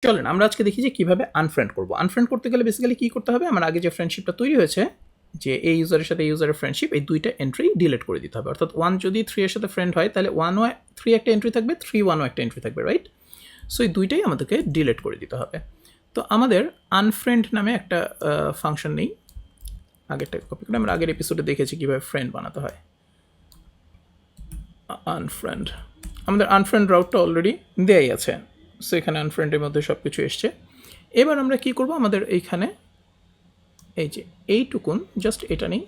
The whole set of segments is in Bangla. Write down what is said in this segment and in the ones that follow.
চলেন আমরা আজকে দেখি যে কীভাবে আনফ্রেন্ড করবো। আনফ্রেন্ড করতে গেলে বেসিক্যালি কী করতে হবে, আমার আগে যে ফ্রেন্ডশিপটা তৈরি হয়েছে, যে এই ইউজারের সাথে এই ইউজারের ফ্রেন্ডশিপ, এই দুইটা এন্ট্রি ডিলিট করে দিতে হবে। অর্থাৎ 1 যদি 3 এর সাথে ফ্রেন্ড হয় তাহলে 1ও 3 একটা এন্ট্রি থাকবে, 3 1ও একটা এন্ট্রি থাকবে, রাইট? সো এই দুইটাই আমাদেরকে ডিলিট করে দিতে হবে। তো আমাদের আনফ্রেন্ড নামে একটা ফাংশন নেই, আগেরটা কপি করে আমরা আগের এপিসোডে দেখেছি কীভাবে ফ্রেন্ড বানাতে হয়। আনফ্রেন্ড, আমাদের আনফ্রেন্ড রাউটটা অলরেডি দেয়াই আছে, সো এখানে আনফ্রেন্ডের মধ্যে সব কিছু এসছে। এবার আমরা কি করব, আমাদের এইখানে এই যে এইটুকুন জাস্ট এটা নেই,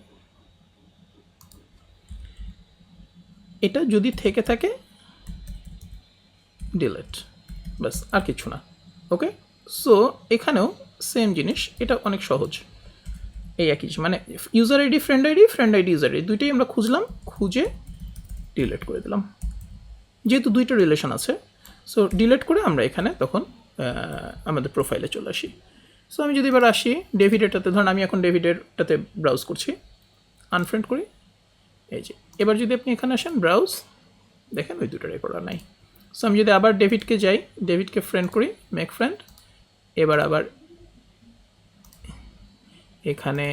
এটা যদি থেকে থাকে ডিলিট, বাস আর কিছু না। ওকে, সো এখানেও সেম জিনিস, এটা অনেক সহজ, এই একই জিনিস, মানে user ID friend ID, friend ID user ID, দুইটাই আমরা খুঁজলাম, খুঁজে ডিলিট করে দিলাম, যেহেতু দুইটা রিলেশন আছে। সো ডিলিট করে আমরা এখানে তখন আমাদের প্রোফাইলে চলে আসি। সো আমি যদি এবার আসি ডেভিডেরটাতে, ধরুন আমি এখন ডেভিডেরটাতে ব্রাউজ করছি, আনফ্রেন্ড করি, এই যে এবার যদি আপনি এখানে আসেন ব্রাউজ, দেখেন ওই দুটো রেকর্ড নাই। সো আমি যদি আবার ডেভিডকে যাই, ডেভিডকে ফ্রেন্ড করি, মেক ফ্রেন্ড, এবার আবার এখানে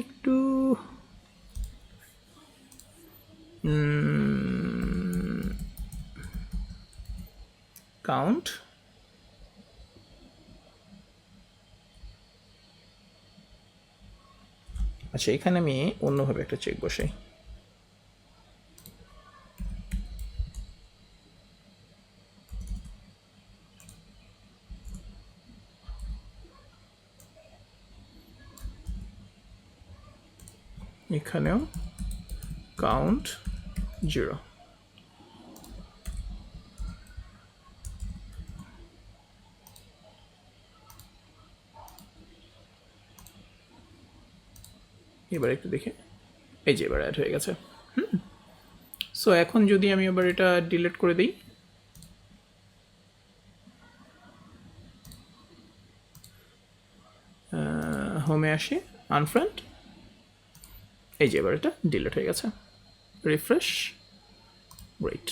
একটু কাউন্ট, আচ্ছা এখানে আমি অন্যভাবে একটা চেক বসাই, এখানেও কাউন্ট 0, এবার একটু দেখে, এই যে এবার অ্যাড হয়ে গেছে। সো এখন যদি আমি আবার এটা ডিলিট করে দিই, হোমে আসি, আনফ্রেন্ড, এই যে এবার এটা ডিলিট হয়ে গেছে, রিফ্রেশ, গ্রেট।